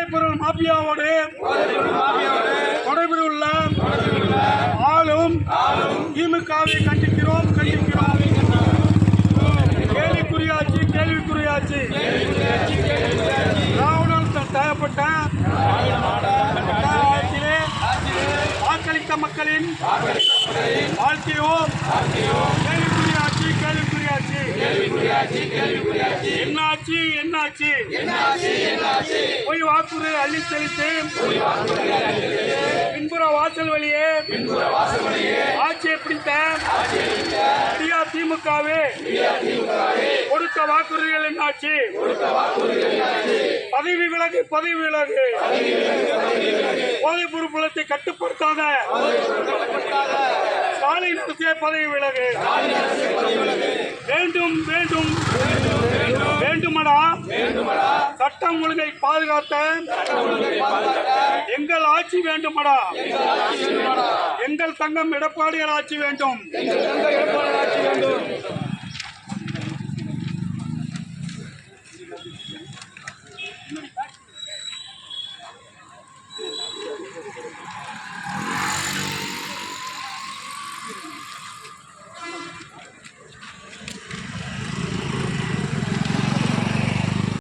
போதைப்பொருள் மாபியாவோடு தொடர்பில் உள்ள ஆளும் திமுகவை கண்டிக்கிறோம். கேள்விக்குறியாச்சு ராவணன் தேவைப்பட்ட வாக்களித்த மக்களின் வாழ்க்கையும் கேள்விக்குறியாச்சு. என்னாச்சு போய் வாக்குறுதி அள்ளி செலுத்தி பின்புற வாசல் வழியே ஆட்சியை பிடித்த திமுகவே கொடுத்த வாக்குறுதிகள் என்னாச்சு? பதவி விலகு போதைப் பொருட்களை கட்டுப்படுத்தாத ஸ்டாலின் அரசே பதவி விலகு. வேண்டுமடா சட்டம் ஒழுங்கை பாதுகாத்த எங்கள் ஆட்சி வேண்டுமடா. எங்கள் தங்கம் எடப்பாடியார் ஆட்சி வேண்டும்.